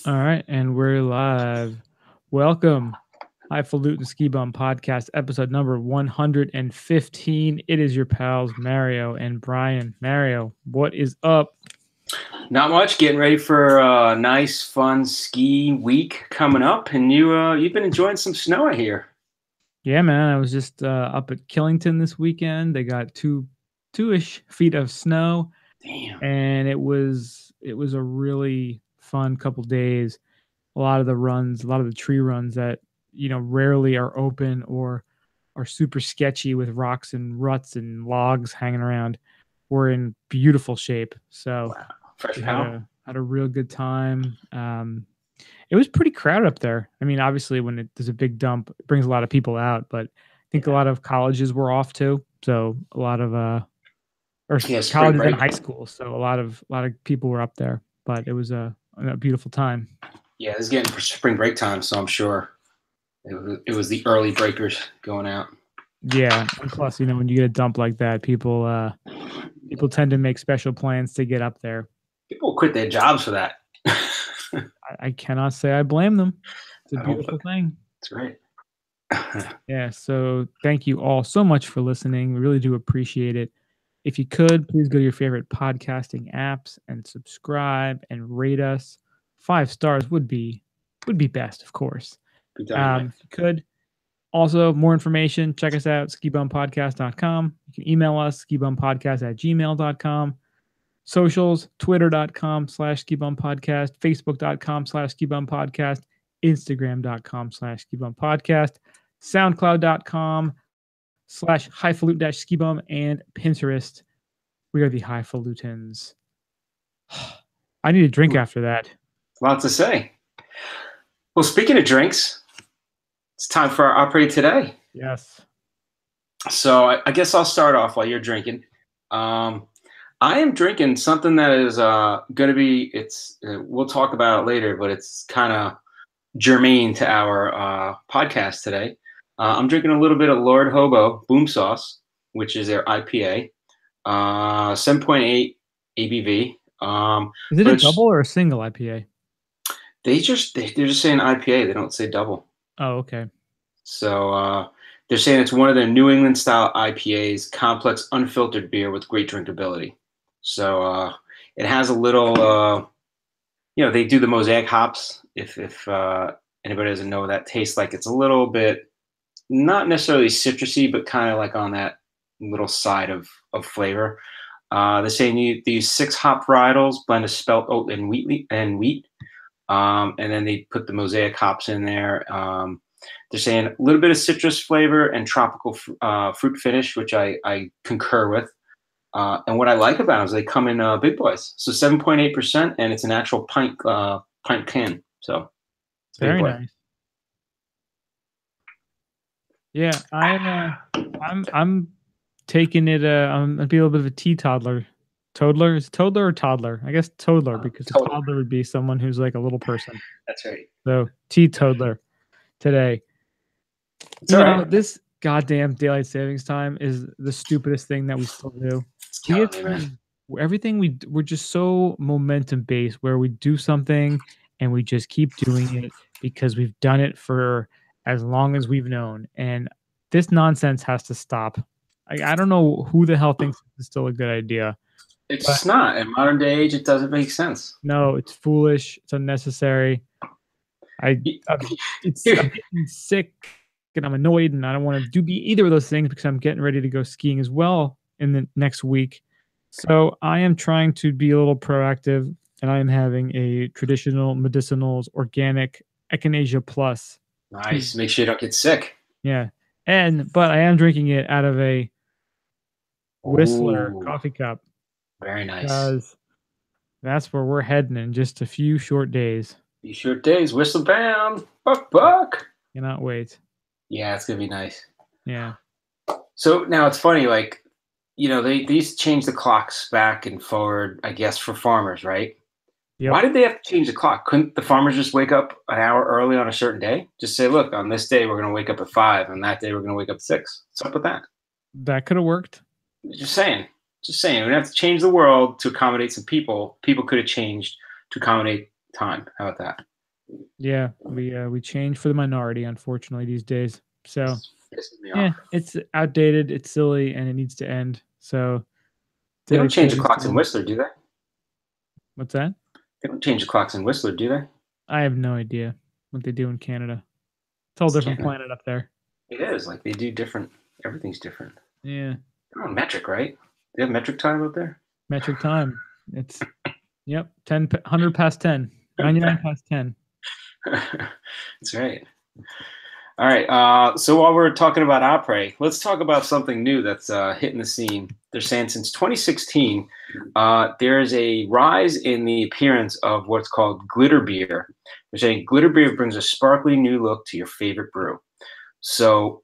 All right, and we're live. Welcome, Highfalutin Ski Bum Podcast, episode number 115. It is your pals Mario and Brian. Mario, what is up? Not much. Getting ready for a nice, fun ski week coming up, and you've been enjoying some snow, I hear. Yeah, man. I was just up at Killington this weekend. They got two-ish feet of snow. Damn. And it was a really fun couple days. A lot of the tree runs that rarely are open or are super sketchy with rocks and ruts and logs hanging around were in beautiful shape. So wow. Fresh had a real good time. It was pretty crowded up there. I mean, obviously when there's a big dump, it brings a lot of people out, but I think a lot of colleges were off too. So a lot of colleges and high schools. So a lot of people were up there, but it was a beautiful time. Yeah, it's getting for spring break time, so I'm sure it was the early breakers going out. Yeah, and plus, when you get a dump like that, people tend to make special plans to get up there. People quit their jobs for that. I cannot say I blame them. It's a beautiful thing. It's great. Yeah, so thank you all so much for listening. We really do appreciate it. If you could, please go to your favorite podcasting apps and subscribe and rate us. 5 stars would be best, of course. If you could. Also, more information, check us out, skibumpodcast.com. You can email us, skibumpodcast@gmail.com. Socials, twitter.com/skibumpodcast, facebook.com/skibumpodcast, instagram.com/skibumpodcast, soundcloud.com/highfalutin-skibum, and Pinterest. We are the Highfalutins. I need a drink after that. Lots to say. Well, speaking of drinks, it's time for our operate today. Yes. So I guess I'll start off while you're drinking. I am drinking something that is going to be, we'll talk about it later, but it's kind of germane to our podcast today. I'm drinking a little bit of Lord Hobo Boom Sauce, which is their IPA, 7.8 ABV. Is it a double or a single IPA? They're just saying IPA. They don't say double. Oh, okay. So they're saying it's one of their New England style IPAs, complex unfiltered beer with great drinkability. So it has a little, they do the mosaic hops. If anybody doesn't know what that tastes like, it's a little bit not necessarily citrusy, but kind of like on that little side of flavor. They're saying they use 6 hop varietals, blend of spelt oat and wheat. And then they put the mosaic hops in there. They're saying a little bit of citrus flavor and tropical fruit finish, which I concur with. And what I like about them is they come in big boys. So 7.8%, and it's an actual pint can. So it's very nice. Yeah, I'm taking it. I'm gonna be a little bit of a teetotaler. Toddler? Is it toddler or toddler? I guess toddler, because a toddler would be someone who's like a little person. That's right. So teetotaler today. This goddamn daylight savings time is the stupidest thing that we still do. We're just so momentum based, where we do something and we just keep doing it because we've done it for as long as we've known. And this nonsense has to stop. I don't know who the hell thinks it's still a good idea. It's not. In modern day age, it doesn't make sense. No, it's foolish. It's unnecessary. I'm getting sick and I'm annoyed, and I don't want to do either of those things because I'm getting ready to go skiing as well in the next week. So I am trying to be a little proactive, and I am having a traditional medicinals organic Echinacea Plus. Nice. Make sure you don't get sick. Yeah. But I am drinking it out of a Whistler coffee cup. Very nice. Because that's where we're heading in just a few short days. Few short days. Whistler bound. Buck. Cannot wait. Yeah, it's going to be nice. Yeah. So now it's funny, like, they used to change the clocks back and forward, I guess, for farmers, right? Yep. Why did they have to change the clock? Couldn't the farmers just wake up an hour early on a certain day? Just say, look, on this day, we're going to wake up at 5, and that day we're going to wake up at 6. What's up with that? That could have worked. Just saying. Just saying, we don't have to change the world to accommodate some people. People could have changed to accommodate time. How about that? Yeah, we change for the minority, unfortunately, these days. So It's pisses me yeah, off. it's outdated, it's silly, and it needs to end. So They don't change the today's clocks in Whistler, do they? what's that? They don't change the clocks in Whistler, do they? I have no idea what they do in Canada. It's a whole It's different Canada. planet up there. It is like they do different. Everything's different. Yeah, They're on metric, right? They have metric time up there. metric time. It's yep, 100 past 10, 99 past 10. That's right. All right. So while we're talking about Opry, let's talk about something new that's hitting the scene. They're saying since 2016, there's a rise in the appearance of what's called glitter beer. They're saying glitter beer brings a sparkly new look to your favorite brew. So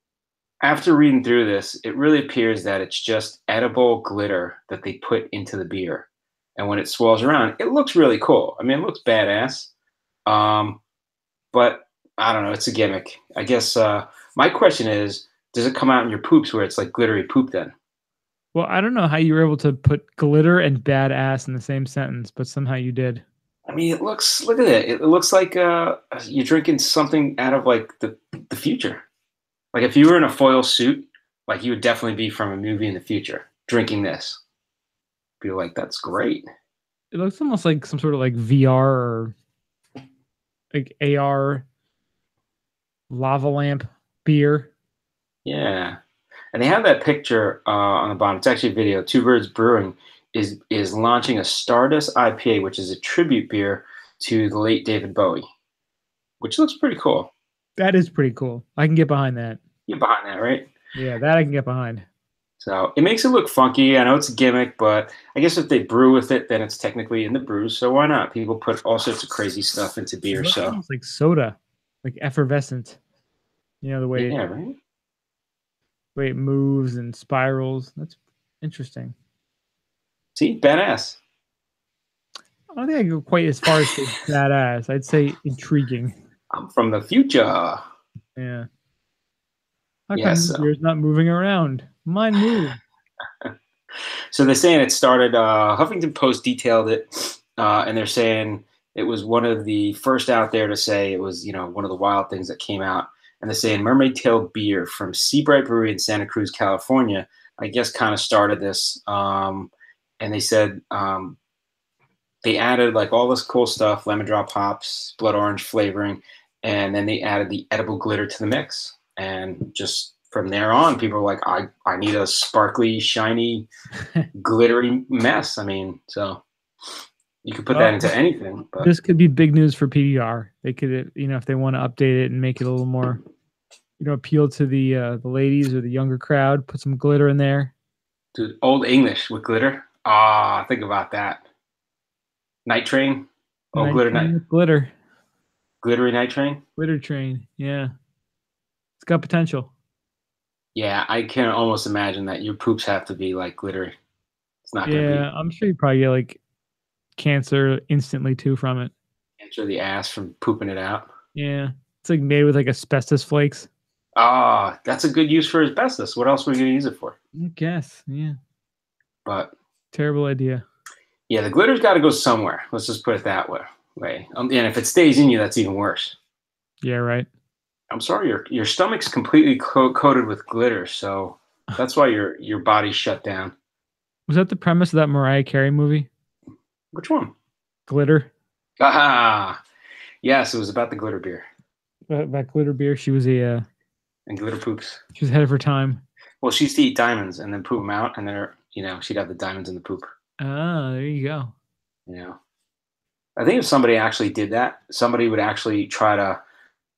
after reading through this, it really appears that it's just edible glitter that they put into the beer. And when it swirls around, it looks really cool. I mean, it looks badass. But I don't know. It's a gimmick. I guess my question is, does it come out in your poops where it's like glittery poop then? Well, I don't know how you were able to put glitter and badass in the same sentence, but somehow you did. I mean, look at it. It looks like you're drinking something out of like the future. Like if you were in a foil suit, like you would definitely be from a movie in the future drinking this. Be like, that's great. It looks almost like some sort of like VR or like AR lava lamp beer. Yeah. And they have that picture on the bottom. It's actually a video. Two Birds Brewing is launching a Stardust IPA, which is a tribute beer to the late David Bowie, which looks pretty cool. That is pretty cool. I can get behind that. You're behind that, right? Yeah, that I can get behind. So it makes it look funky. I know it's a gimmick, but I guess if they brew with it, then it's technically in the brew. So why not? People put all sorts of crazy stuff into beer. It looks So almost like soda, like effervescent. You know, the way right. it moves and spirals. That's interesting. See, badass. I don't think I go quite as far as say badass. I'd say intriguing. I'm from the future. Yeah. How come Yes. this beer's not moving around? Mine move. So they're saying it started. Huffington Post detailed it, and they're saying it was one of the first out there to say it was, one of the wild things that came out. And they're saying Mermaid Tail Beer from Seabright Brewery in Santa Cruz, California, I guess kind of started this. And they said they added like all this cool stuff, lemon drop hops, blood orange flavoring, and then they added the edible glitter to the mix. And just from there on, people were like, I need a sparkly, shiny, glittery mess. I mean, so you could put that into anything. But this could be big news for PBR. They could, if they want to update it and make it a little more, appeal to the ladies or the younger crowd, put some glitter in there. Dude, Old English with glitter. Ah, think about that. Night Train. Oh, Glitter. Glittery Night Train. Glitter Train. Yeah. It's got potential. Yeah, I can almost imagine that your poops have to be like glittery. It's not gonna be. Yeah, I'm sure you probably get like cancer instantly too from it. Cancer the ass from pooping it out. Yeah. It's like made with like asbestos flakes. Ah, that's a good use for asbestos. What else were we gonna use it for? I guess, yeah. But terrible idea. Yeah, the glitter's got to go somewhere. Let's just put it that way. And if it stays in you, that's even worse. Yeah, right. I'm sorry, your stomach's completely coated with glitter, so that's why your body's shut down. Was that the premise of that Mariah Carey movie? Which one? Glitter. Ah, yes, it was about the glitter beer. That glitter beer, she was and glitter poops. She was ahead of her time. Well, she used to eat diamonds and then poop them out, and then she'd have the diamonds in the poop. Ah, there you go. I think if somebody actually did that, somebody would actually try to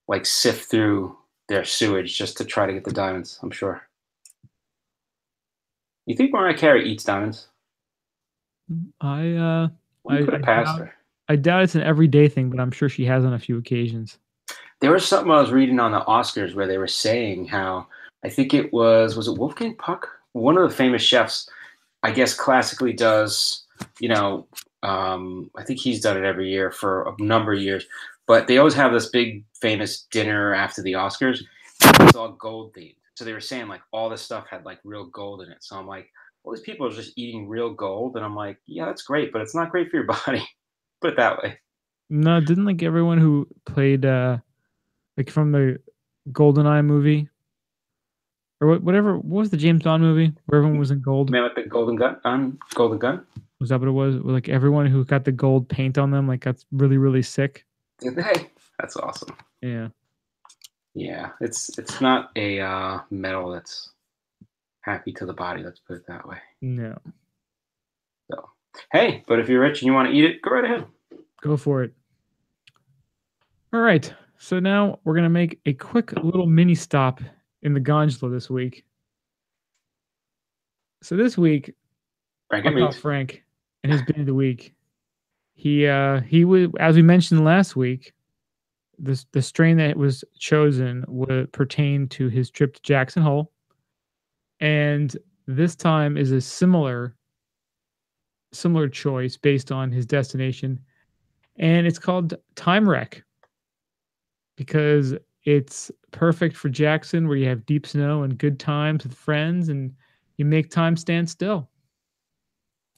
like sift through their sewage just to try to get the diamonds. I'm sure. You think Mariah Carey eats diamonds? I doubt it's an everyday thing, but I'm sure she has on a few occasions. There was something I was reading on the Oscars where they were saying how, I think it was it Wolfgang Puck? One of the famous chefs, I guess classically does, I think he's done it every year for a number of years, but they always have this big famous dinner after the Oscars. It's all gold themed. So they were saying like all this stuff had like real gold in it. So I'm like, all these people are just eating real gold, and I'm like, yeah, that's great, but it's not great for your body. Put it that way. No, didn't like everyone who played like from the GoldenEye movie or whatever, what was the James Bond movie where everyone was in gold? Man with the golden gun, golden gun. Was that what it was? Like everyone who got the gold paint on them, like got really, really sick. Did they? That's awesome. Yeah. Yeah, it's not a metal that's happy to the body. Let's put it that way. No. So, hey, but if you're rich and you want to eat it, go right ahead. Go for it. All right. So now we're gonna make a quick little mini stop in the gondola this week. So this week, Frank our and pal Meeks. Frank and his bit of the week. He was, as we mentioned last week, the strain that was chosen would pertain to his trip to Jackson Hole, and this time is a similar choice based on his destination, and it's called Time Wreck because it's perfect for Jackson, where you have deep snow and good times with friends, and you make time stand still.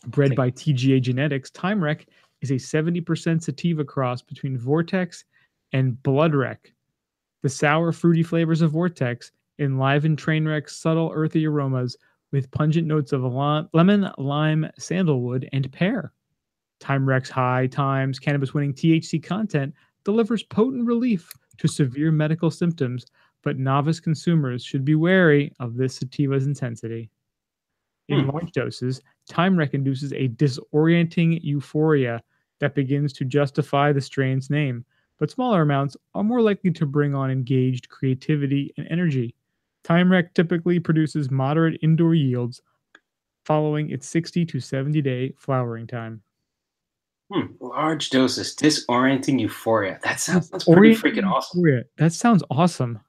Bred by TGA Genetics, Time Wreck is a 70% sativa cross between Vortex and Blood Wreck. The sour, fruity flavors of Vortex enliven Trainwreck's subtle, earthy aromas with pungent notes of lemon, lime, sandalwood, and pear. Time Wreck's high times cannabis-winning THC content delivers potent relief to severe medical symptoms, but novice consumers should be wary of this sativa's intensity. In large doses, Time Wreck induces a disorienting euphoria that begins to justify the strain's name, but smaller amounts are more likely to bring on engaged creativity and energy. Time Wreck typically produces moderate indoor yields following its 60 to 70 day flowering time. Large doses, disorienting euphoria. That's pretty freaking awesome. Euphoria. That sounds awesome.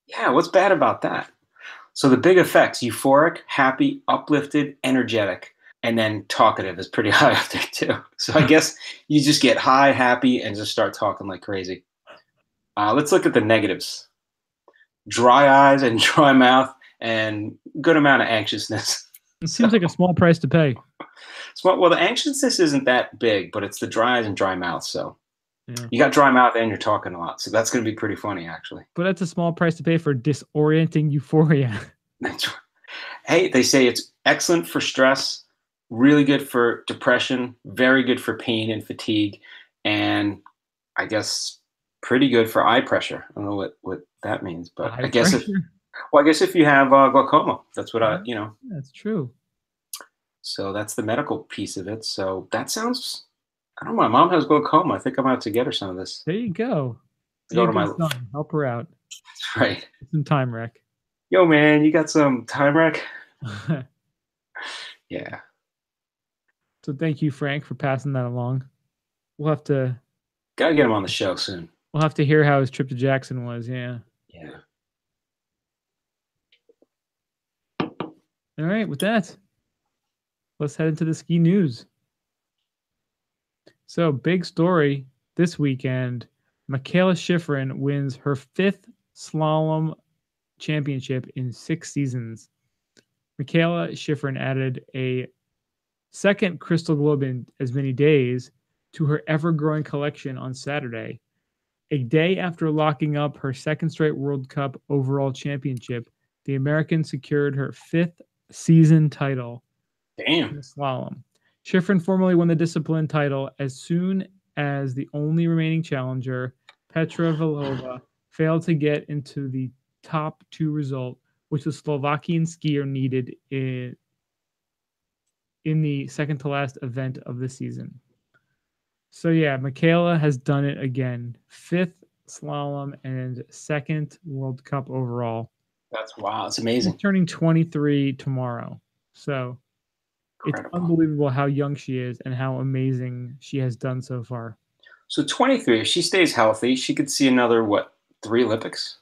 Yeah, what's bad about that? So the big effects: euphoric, happy, uplifted, energetic, and then talkative is pretty high up there too. So I guess you just get high, happy, and just start talking like crazy. Let's look at the negatives: dry eyes and dry mouth, and good amount of anxiousness. It seems like a small price to pay. Well, the anxiousness isn't that big, but it's the dry eyes and dry mouth. So Yeah. you got dry mouth and you're talking a lot. So that's going to be pretty funny, actually. But that's a small price to pay for disorienting euphoria. Hey, they say it's excellent for stress, really good for depression, very good for pain and fatigue, and I guess pretty good for eye pressure. I don't know what that means, but I guess if you have glaucoma, that's what That's true. So that's the medical piece of it. So that sounds. I don't know. My mom has glaucoma. I think I'm out to get her some of this. There you go. Go to my son. Help her out. That's right. Some Time Wreck. Yo, man, you got some Time Wreck? Yeah. So thank you, Frank, for passing that along. We'll have to. Gotta get him on the show soon. We'll have to hear how his trip to Jackson was. Yeah. Yeah. All right. With that, let's head into the ski news. So, big story this weekend. Michaela Schifrin wins her 5th slalom championship in 6 seasons. Michaela Schifrin added a second Crystal Globe in as many days to her ever-growing collection on Saturday. A day after locking up her second straight World Cup overall championship, the American secured her 5th season title in the slalom. Schifrin formally won the discipline title as soon as the only remaining challenger, Petra Vlhova, failed to get into the top 2 result, which the Slovakian skier needed in the second to last event of the season. So yeah, Michaela has done it again. 5th slalom and 2nd World Cup overall. That's wow. It's amazing. She's turning 23 tomorrow. So incredible. It's unbelievable how young she is and how amazing she has done so far. So 23, if she stays healthy, she could see another, 3 Olympics?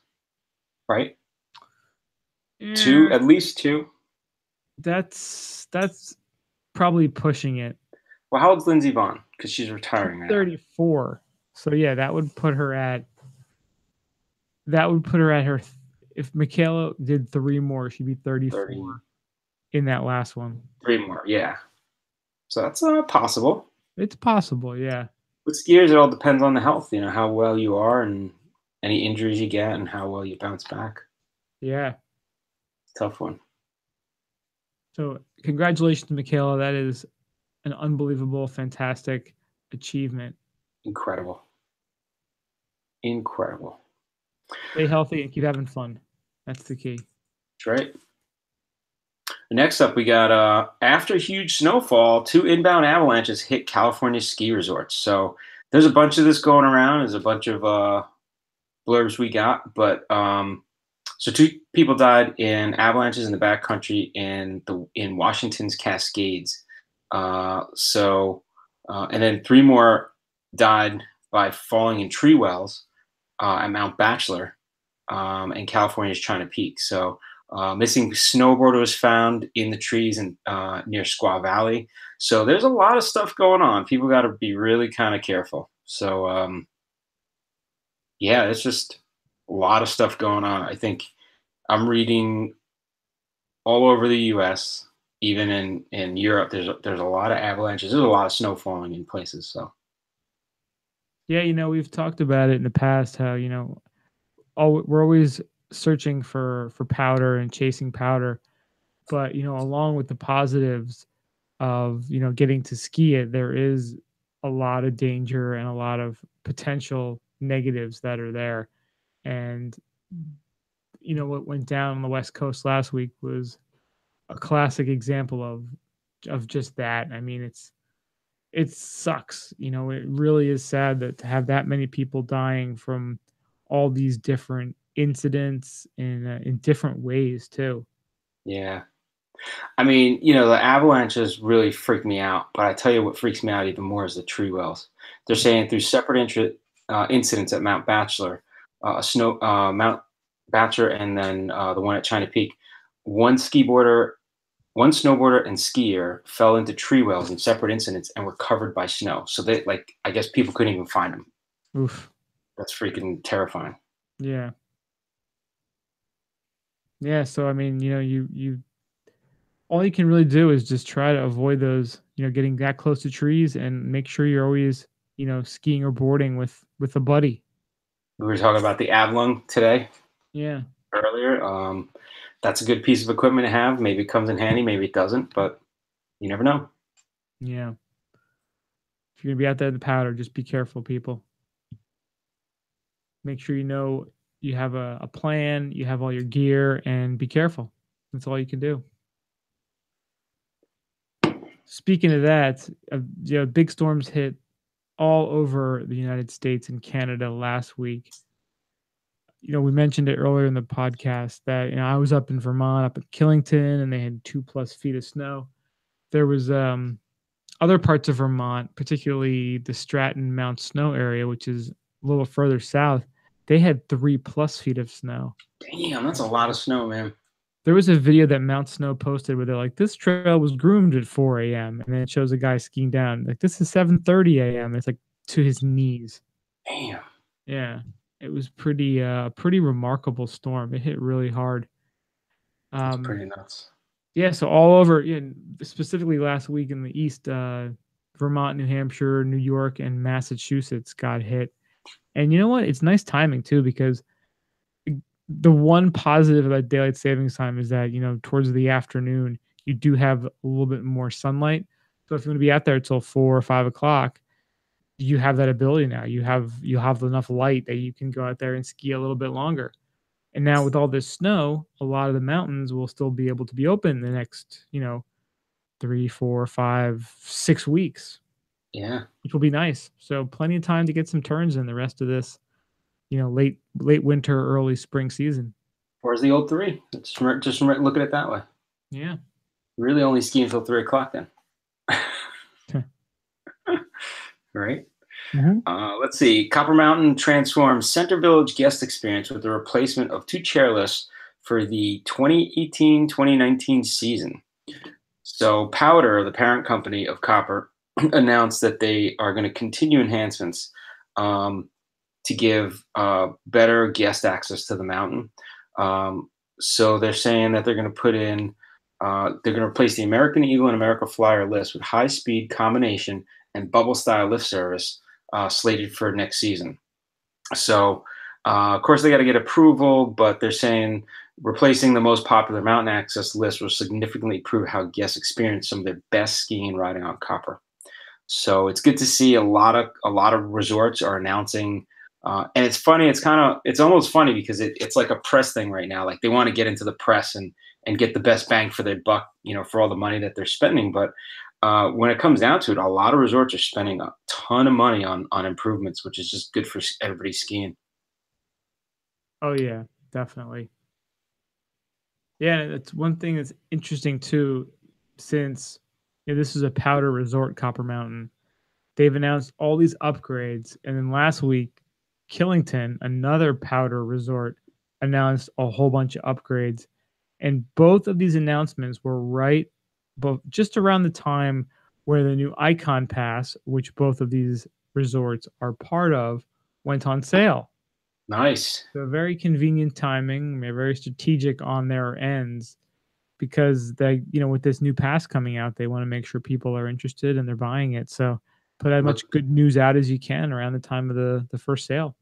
Right? Yeah. 2, at least 2. That's probably pushing it. Well, how old's Lindsey Vonn? Because she's retiring right 34. Now. So yeah, that would put her at her. If Michaela did 3 more, she'd be 34. 30. in that last one. 3 more, yeah. So that's possible. It's possible, yeah. With skiers, it all depends on the health, how well you are and any injuries you get and how well you bounce back. Yeah. Tough one. So congratulations, Michaela. That is an unbelievable, fantastic achievement. Incredible. Incredible. Stay healthy and keep having fun. That's the key. That's right. Next up, we got after huge snowfall, 2 inbound avalanches hit California ski resorts. So there's a bunch of this going around. There's a bunch of blurbs we got, but so 2 people died in avalanches in the backcountry in Washington's Cascades. And then 3 more died by falling in tree wells at Mount Bachelor and California's China Peak. So missing snowboarder was found in the trees near Squaw Valley. So there's a lot of stuff going on. People got to be really kind of careful. So yeah, it's just a lot of stuff going on. I think I'm reading all over the U.S., even in Europe. There's a lot of avalanches. There's a lot of snow falling in places. So Yeah, we've talked about it in the past how, we're always searching for powder and chasing powder, but along with the positives of getting to ski it, there is a lot of danger and a lot of potential negatives that are there. And what went down on the West Coast last week was a classic example of just that. I mean, it sucks. It really is sad that to have that many people dying from all these different incidents in different ways too. yeah. I mean, the avalanches really freak me out, but I tell you what freaks me out even more is the tree wells. They're saying through separate incidents at Mount Bachelor, Mount Bachelor, and then the one at China Peak, one snowboarder and skier fell into tree wells in separate incidents and were covered by snow. So I guess people couldn't even find them. Oof. That's freaking terrifying. Yeah. Yeah. So I mean, you all you can really do is just try to avoid those, getting that close to trees and make sure you're always, skiing or boarding with a buddy. We were talking about the Avalon today Yeah. earlier. That's a good piece of equipment to have. Maybe it comes in handy, maybe it doesn't, but you never know. Yeah. If you're gonna be out there in the powder, just be careful, people. Make sure you have a plan, you have all your gear, and be careful. That's all you can do. Speaking of that, big storms hit all over the United States and Canada last week. We mentioned it earlier in the podcast that I was up in Vermont, up at Killington, and they had 2+ feet of snow. There was other parts of Vermont, particularly the Stratton Mount Snow area, which is a little further south. They had 3+ feet of snow. Damn, that's a lot of snow, man. There was a video that Mount Snow posted where they're like, "This trail was groomed at 4 a.m." and then it shows a guy skiing down. Like, this is 7:30 a.m. It's like to his knees. Damn. Yeah, it was pretty remarkable storm. It hit really hard. That's pretty nuts. Yeah, so all over, specifically last week in the East, Vermont, New Hampshire, New York, and Massachusetts got hit. And you know what? It's nice timing too, because the one positive about daylight savings time is that, towards the afternoon, you do have a little bit more sunlight. So if you want to be out there till 4 or 5 o'clock, you have that ability now. You have enough light that you can go out there and ski a little bit longer. And now with all this snow, a lot of the mountains will still be able to be open the next, 3, 4, 5, 6 weeks. Yeah. Which will be nice. So plenty of time to get some turns in the rest of this, late winter, early spring season. Where's the old 3? Just look at it that way. Yeah. Really only ski until 3 o'clock then. Right? Mm-hmm. Let's see. Copper Mountain transforms Center Village guest experience with the replacement of 2 chairlifts for the 2018-2019 season. So Powder, the parent company of Copper, announced that they are going to continue enhancements to give better guest access to the mountain. So they're saying that they're going to put in They're going to replace the American Eagle and American Flyer lifts with high-speed combination and bubble-style lift service slated for next season. So, of course, they got to get approval, but they're saying replacing the most popular mountain access lifts will significantly improve how guests experience some of their best skiing and riding on copper. So it's good to see a lot of resorts are announcing, and it's funny. It's almost funny because it's like a press thing right now. Like they want to get into the press and get the best bang for their buck, for all the money that they're spending. But when it comes down to it, a lot of resorts are spending a ton of money on improvements, which is just good for everybody skiing. Oh yeah, definitely. Yeah, and it's one thing that's interesting too, since this is a powder resort, Copper Mountain. They've announced all these upgrades, and then last week, Killington, another powder resort, announced a whole bunch of upgrades. And both of these announcements were right, but just around the time where the new Icon Pass, which both of these resorts are part of, went on sale. Nice. So very convenient timing, very strategic on their ends, because they, with this new pass coming out, they want to make sure people are interested and they're buying it. So put as Look, much good news out as you can around the time of the first sale.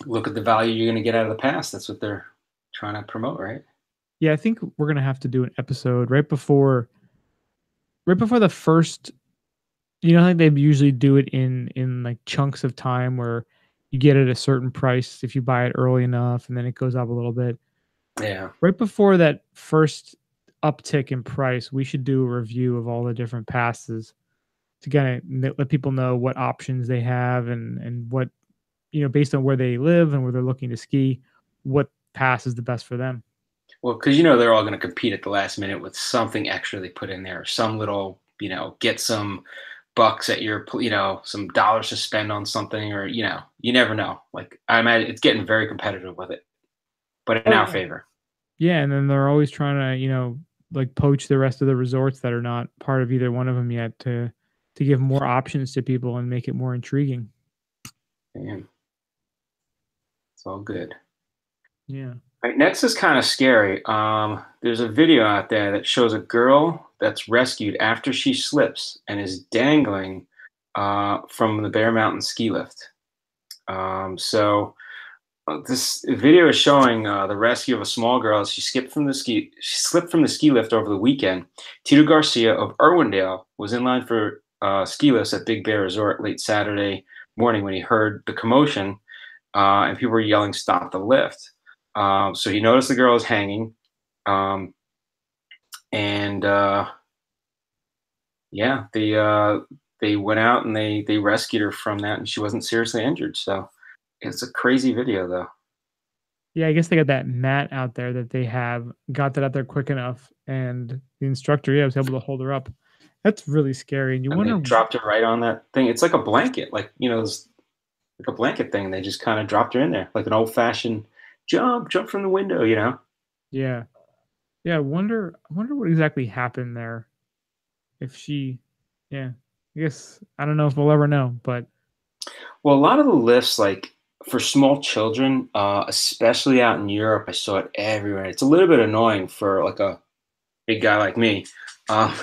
look at the value you're going to get out of the pass. That's what they're trying to promote, right? Yeah, I think we're gonna have to do an episode right before the first. Like they usually do it in like chunks of time where you get it at a certain price if you buy it early enough, and then it goes up a little bit. Yeah. Right before that first uptick in price, we should do a review of all the different passes to kind of let people know what options they have, and what, based on where they live and where they're looking to ski, what pass is the best for them. Well, because they're all going to compete at the last minute with something extra they put in there, some little, get some bucks at your, some dollars to spend on something, or you never know. Like I imagine it's getting very competitive with it, but in Oh our yeah. favor. Yeah, and then they're always trying to, like poach the rest of the resorts that are not part of either one of them yet, to give more options to people and make it more intriguing. And it's all good. Yeah. All right, next is kind of scary. There's a video out there that shows a girl that's rescued after she slips and is dangling from the Bear Mountain ski lift. This video is showing the rescue of a small girl. She slipped from the ski lift over the weekend. Tito Garcia of Irwindale was in line for ski lifts at Big Bear Resort late Saturday morning when he heard the commotion and people were yelling, "Stop the lift!" So he noticed the girl was hanging, um, and yeah, they went out and they rescued her from that, and she wasn't seriously injured. So it's a crazy video, though. Yeah, I guess they got that mat out there that they have, got that out there quick enough, and the instructor, yeah, was able to hold her up. That's really scary, and you And they wonder. dropped her right on that thing. It's like a blanket, like it's like a blanket thing. They just kind of dropped her in there, like an old-fashioned jump from the window. Yeah. Yeah, I wonder what exactly happened there. If she Yeah. I guess I don't know if we'll ever know, but Well, a lot of the lifts, like for small children, especially out in Europe, I saw it everywhere. It's a little bit annoying for like a big guy like me. Um,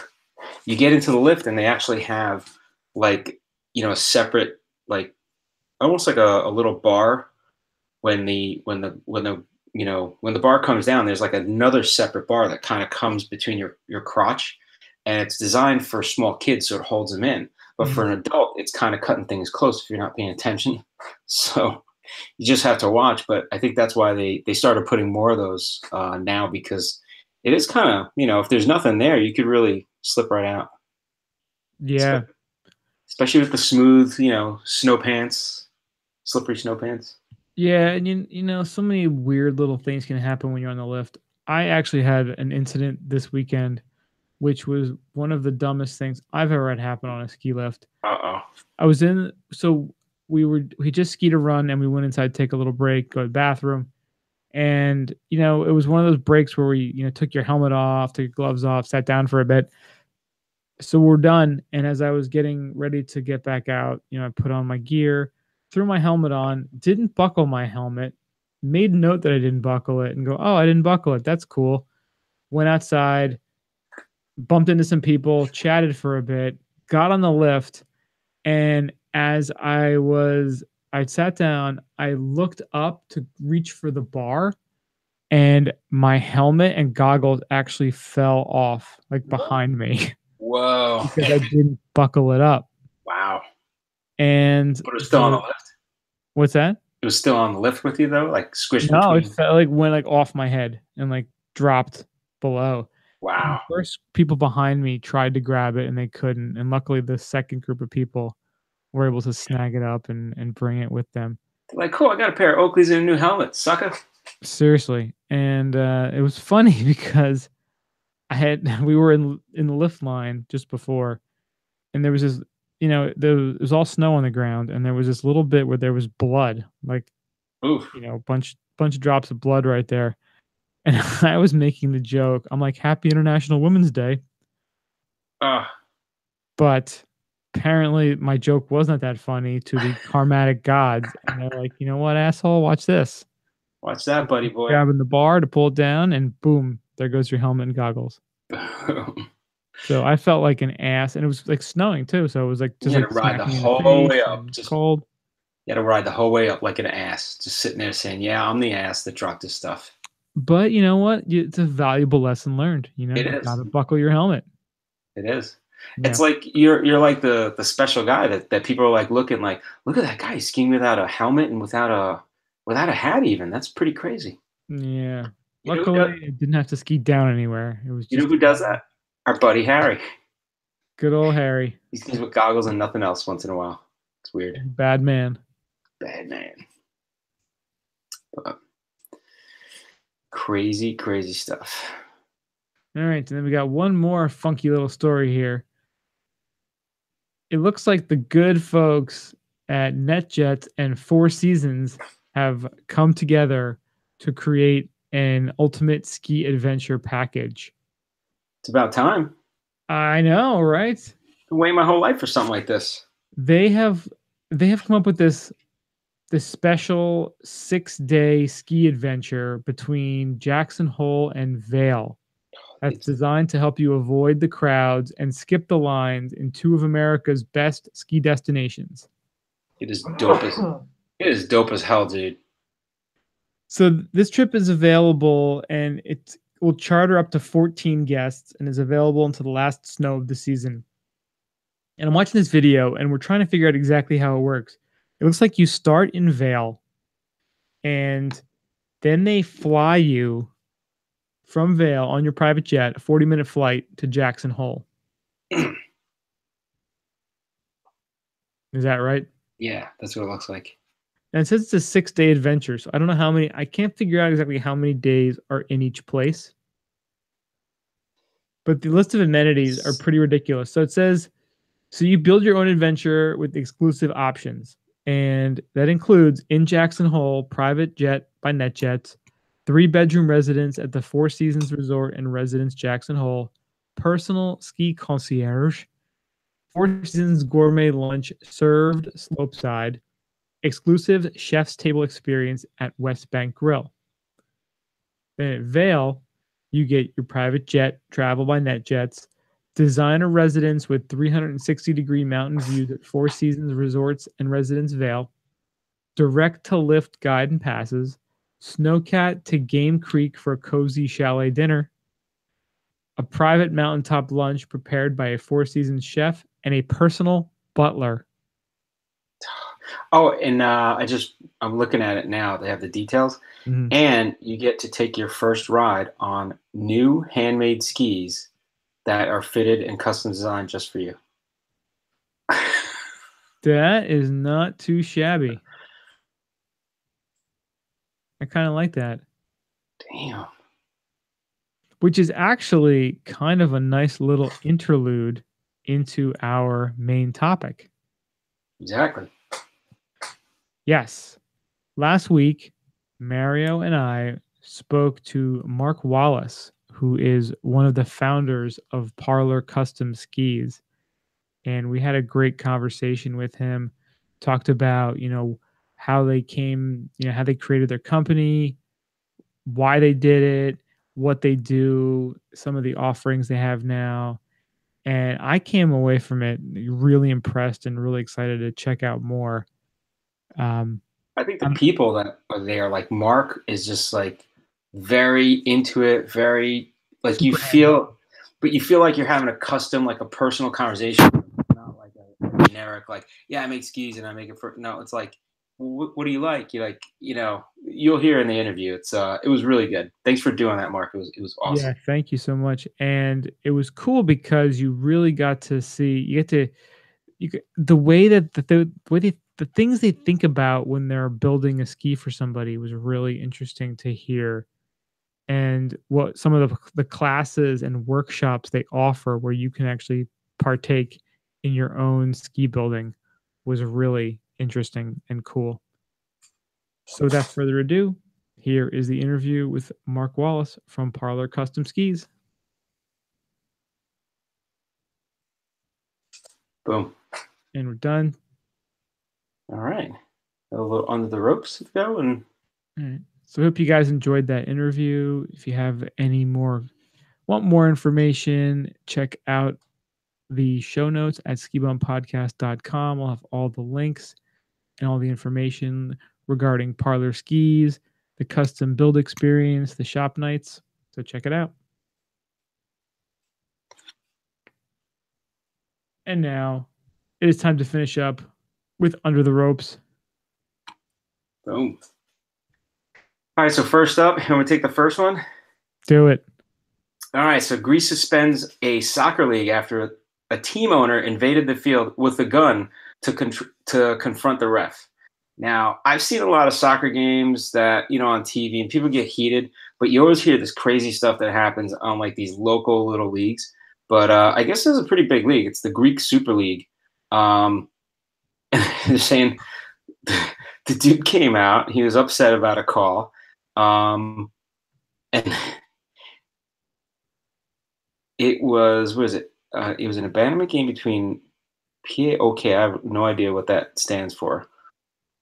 you get into the lift and they actually have like a separate, like almost like a little bar. When the bar comes down, there's like another separate bar that kind of comes between your crotch, and it's designed for small kids so it holds them in. But for Mhm. an adult, it's kind of cutting things close if you're not paying attention. So you just have to watch. But I think that's why they started putting more of those now, because it is kind of, if there's nothing there, you could really slip right out. Yeah. Spe- Especially with the smooth, snow pants, slippery snow pants. Yeah, and so many weird little things can happen when you're on the lift. I actually had an incident this weekend, which was one of the dumbest things I've ever had happen on a ski lift. Uh-oh. I was in so we just skied a run and we went inside to take a little break, go to the bathroom. And it was one of those breaks where we, took your helmet off, took your gloves off, sat down for a bit. So we're done. And as I was getting ready to get back out, I put on my gear, threw my helmet on, didn't buckle my helmet, made note that I didn't buckle it and go, oh, I didn't buckle it. That's cool. Went outside, bumped into some people, chatted for a bit, got on the lift, and as I sat down, I looked up to reach for the bar, and my helmet and goggles actually fell off, like, behind me Whoa. because I didn't buckle it up. Wow. And But it was still on the so lift. what's that? It was still on the lift with you though, like squished No, it between. felt like went, like, off my head and, like, dropped below. And the Wow. first people behind me tried to grab it, and they couldn't, and luckily, the second group of people were able to snag it up and bring it with them. They're like, cool, I got a pair of Oakleys and a new helmet, sucker. Seriously, and, it was funny because we were in the lift line just before, and there was this, it was all snow on the ground, and there was this little bit where there was blood, like, Oof. bunch of drops of blood right there, and I was making the joke. I'm like, "Happy International Women's Day," Ah, but apparently my joke was not that funny to the karmatic gods, and they're like, "You know what, asshole? Watch this." watch that, buddy boy. Grabbing the bar to pull it down, and boom, there goes your helmet and goggles. So I felt like an ass, and it was, like, snowing too, so it was, like, You just, had like, to ride the smacking me in the whole way face up. and Just cold. you had to ride the whole way up like an ass, just sitting there saying, "Yeah, I'm the ass that dropped this stuff." But you know what? It's a valuable lesson learned, It you is. gotta buckle your helmet. It is. Yeah. It's like you're like the special guy that people are like looking like, look at that guy he's skiing without a helmet and without a hat even. That's pretty crazy. Yeah. You know who does Luckily, it didn't have to ski down anywhere. It was you know just who does that? Our buddy Harry. good old Harry. He skis with goggles and nothing else once in a while. It's weird. Bad man. Bad man. But crazy, crazy stuff. All right, and then we got one more funky little story here. It looks like the good folks at NetJets and Four Seasons have come together to create an ultimate ski adventure package. It's about time. I know, right? Been waiting my whole life for something like this. They have come up with this special 6-day ski adventure between Jackson Hole and Vail. That's It's designed to help you avoid the crowds and skip the lines in two of America's best ski destinations. it is dope as it is dope as hell, dude. So this trip is available, and it will charter up to 14 guests and is available until the last snow of the season. And I'm watching this video, and we're trying to figure out exactly how it works. It looks like you start in Vail, and then they fly you from Vail on your private jet, a 40-minute flight to Jackson Hole. Is that right? Yeah, that's what it looks like. And it says it's a 6-day adventure, so I don't know how many. I can't figure out exactly how many days are in each place. But the list of amenities are pretty ridiculous. So it says, so you build your own adventure with exclusive options. And that includes in Jackson Hole, private jet by NetJets, 3-bedroom residence at the Four Seasons Resort and Residence Jackson Hole, personal ski concierge, Four Seasons gourmet lunch served slopeside, exclusive chef's table experience at West Bank Grill. Then at Vail, you get your private jet travel by NetJets, designer residence with 360-degree mountain views at Four Seasons Resorts and Residence Vail, direct to lift guide and passes, snowcat to Game Creek for a cozy chalet dinner, a private mountaintop lunch prepared by a Four Seasons chef, and a personal butler. Oh, and I'm looking at it now. They have the details, and you get to take your first ride on new handmade skis that are fitted and custom designed just for you. That is not too shabby. I kind of like that. Damn. Which is actually kind of a nice little interlude into our main topic. Exactly. Yes. Last week, Mario and I spoke to Mark Wallace, who is one of the founders of Parlor Custom Skis. And we had a great conversation with him, talked about, how they came, how they created their company, why they did it, what they do, some of the offerings they have now. And I came away from it really impressed and really excited to check out more. Um, I think the I'm people that are there, like Mark, is just like very into it, very like you super hands feel, but you feel like you're having a custom, like a personal conversation, not like a generic, like, yeah, I make skis and I make it for, no, it's like, what do you like? You like, you'll hear in the interview. It was really good. Thanks for doing that, Mark. It was Yeah, awesome. thank you so much. And it was cool because you really got to see you get to the way that the way the things they think about when they're building a ski for somebody was really interesting to hear. And what some of the classes and workshops they offer where you can actually partake in your own ski building was really interesting and cool. So without further ado, here is the interview with Mark Wallace from Parlor Custom Skis. Boom. And we're done. All right. A little under the ropes to go. And All right. So I hope you guys enjoyed that interview. If you have any more want more information, check out the show notes at skibumpodcast.com. We'll have all the links and all the information regarding Parlor Skis, the custom build experience, the shop nights. So check it out. And now it is time to finish up with Under the Ropes. boom. All right. So first up, I'm going to take the first one. Do it. All right, so Greece suspends a soccer league after a team owner invaded the field with a gun to confront the ref. Now, I've seen a lot of soccer games that, on TV and people get heated, but you always hear this crazy stuff that happens on like these local little leagues. But I guess this is a pretty big league. It's the Greek Super League. And they're saying the dude came out. He was upset about a call. And it was, what is it? It was an abandonment game between PAOK, I have no idea what that stands for,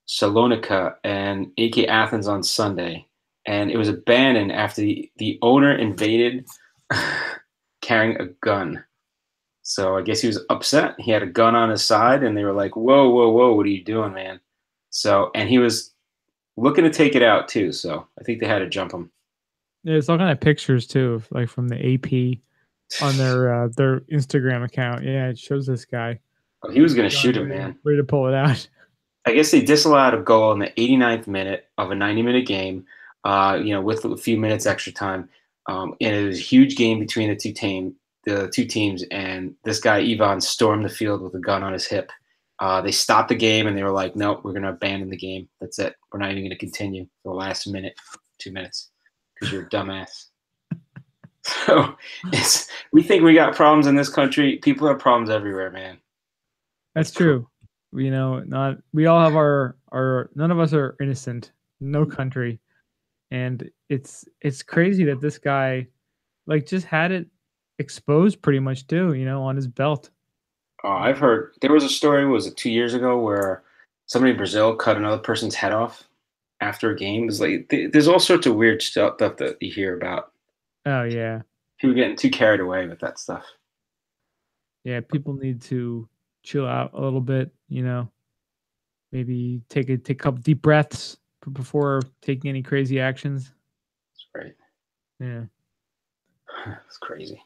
Salonika, and AK Athens on Sunday. And it was abandoned after the owner invaded carrying a gun. So I guess he was upset. He had a gun on his side, and they were like, whoa, whoa, whoa, what are you doing, man? So, and he was looking to take it out too. So I think they had to jump him. There's all kind of pictures too, like from the AP on their Instagram account. Yeah, it shows this guy Oh, he was going to gun shoot him, ready, man. ready to pull it out. I guess they disallowed a goal in the 89th minute of a 90-minute game, with a few minutes extra time. And it was a huge game between the two teams, and this guy Ivan stormed the field with a gun on his hip. They stopped the game, and they were like, "No, we're going to abandon the game. That's it. We're not even going to continue for the last minute, 2 minutes, because you're a dumbass." So we think we got problems in this country. People have problems everywhere, man. That's true. Not we all have our none of us are innocent. No country. And it's crazy that this guy like just had it exposed pretty much too, on his belt. I've heard there was a story, was it 2 years ago, where somebody in Brazil cut another person's head off after a game. It's like there's all sorts of weird stuff that you hear about. Oh yeah. People getting too carried away with that stuff. Yeah, people need to chill out a little bit, maybe take a couple deep breaths before taking any crazy actions. It's great. Yeah. It's crazy.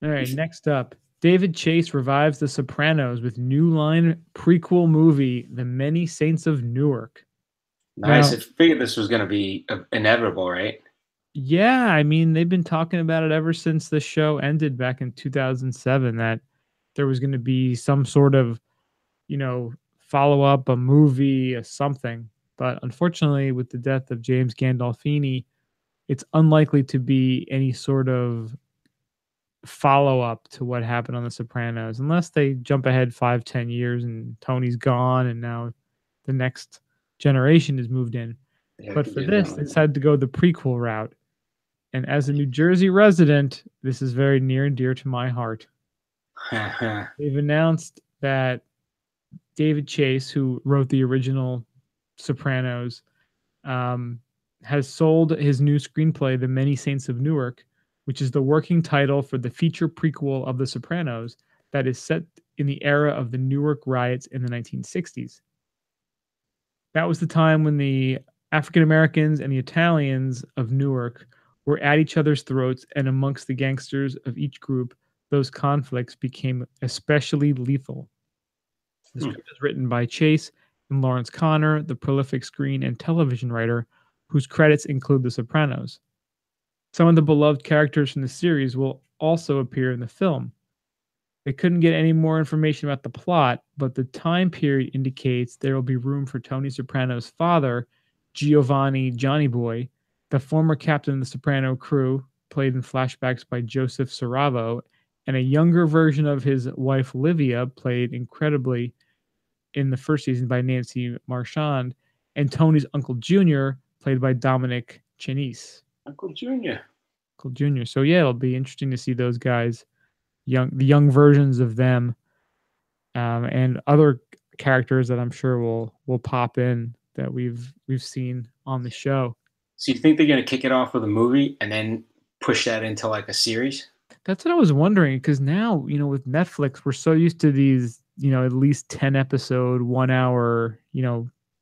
All right, next up, David Chase revives The Sopranos with New Line prequel movie, The Many Saints of Newark. Nice. Now, I figured this was going to be inevitable, right? yeah, I mean, they've been talking about it ever since the show ended back in 2007 that there was going to be some sort of, follow up, a movie, a something. But unfortunately, with the death of James Gandolfini, it's unlikely to be any sort of follow up to what happened on The Sopranos, unless they jump ahead 5-10 years and Tony's gone and now the next generation is moved in. Yeah, they But could for do this, that. they decided to go the prequel route. And as a New Jersey resident, this is very near and dear to my heart. They've announced that David Chase, who wrote the original Sopranos, has sold his new screenplay, The Many Saints of Newark, which is the working title for the feature prequel of The Sopranos that is set in the era of the Newark riots in the 1960s. That was the time when the African Americans and the Italians of Newark were at each other's throats, and amongst the gangsters of each group, those conflicts became especially lethal. The script is written by Chase and Lawrence Connor, the prolific screen and television writer, whose credits include The Sopranos. Some of the beloved characters from the series will also appear in the film. They couldn't get any more information about the plot, but the time period indicates there will be room for Tony Soprano's father, Giovanni Johnny Boy, the former captain of the Soprano crew, played in flashbacks by Joseph Saravo, and a younger version of his wife Livia, played incredibly in the first season by Nancy Marchand, and Tony's Uncle Junior, played by Dominic Chinese. Uncle Junior. Uncle Junior. So yeah, it'll be interesting to see those guys, the young versions of them, and other characters that I'm sure will pop in that we've seen on the show. So you think they're going to kick it off with a movie and then push that into like a series? That's what I was wondering, because now, with Netflix, we're so used to these, at least 10 episode, 1 hour,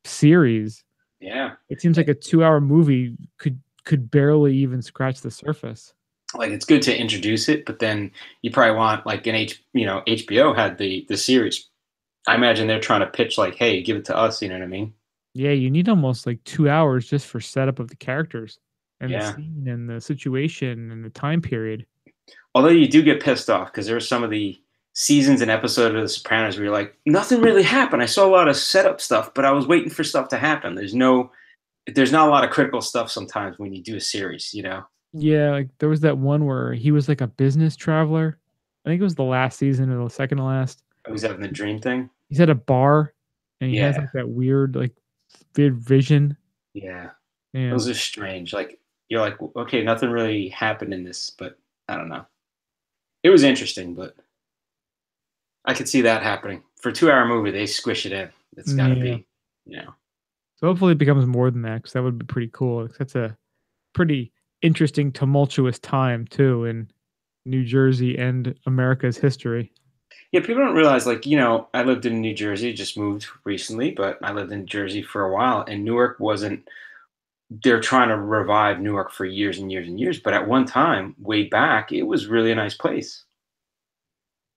series. Yeah. It seems like a 2 hour movie could barely even scratch the surface. Like, it's good to introduce it, but then you probably want, like, HBO had the series. I imagine they're trying to pitch like, hey, give it to us, you know what I mean? Yeah, you need almost like 2 hours just for setup of the characters and the Yeah. scene and the situation and the time period. Although you do get pissed off because there are some of the seasons and episodes of The Sopranos where you're like, nothing really happened. I saw a lot of setup stuff, but I was waiting for stuff to happen. There's not a lot of critical stuff sometimes when you do a series, Yeah, like there was that one where he was like a business traveler. I think it was the last season or the second to last. I was having the dream thing. He's at a bar and he has Yeah. like that weird vision. Yeah. Yeah. Those are strange. Like, you're like, okay, nothing really happened in this, but I don't know. It was interesting, but I could see that happening. For a 2 hour movie, they squish it in. It's got to be, So hopefully it becomes more than that, because that would be pretty cool. That's a pretty interesting, tumultuous time too in New Jersey and America's history. Yeah, people don't realize, like, I lived in New Jersey, just moved recently, but I lived in Jersey for a while, and Newark wasn't, they're trying to revive Newark for years and years and years, but at one time, way back, it was really a nice place.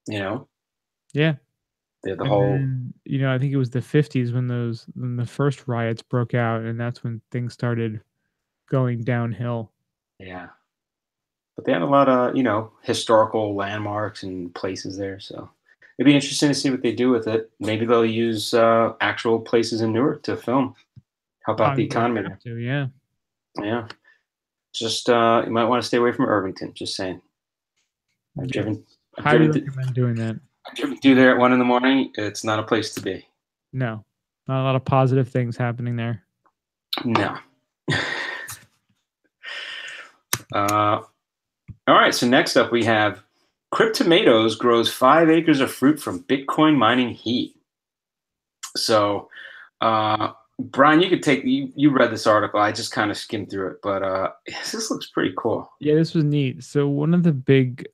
Yeah. The And whole, then, I think it was the 50s when the first riots broke out, and that's when things started going downhill. yeah. But they had a lot of, historical landmarks and places there, so it'd be interesting to see what they do with it. Maybe they'll use actual places in Newark to film, help out the economy there. Yeah. Yeah. Just you might want to stay away from Irvington. Just saying. I've driven recommend doing that. I've driven through there at 1 a.m. It's not a place to be. No, not a lot of positive things happening there. No. All right. So next up we have Tomatoes grows 5 acres of fruit from Bitcoin mining heat. So, Brian, you could you read this article. I just kind of skimmed through it, but this looks pretty cool. Yeah, this was neat. So one of the big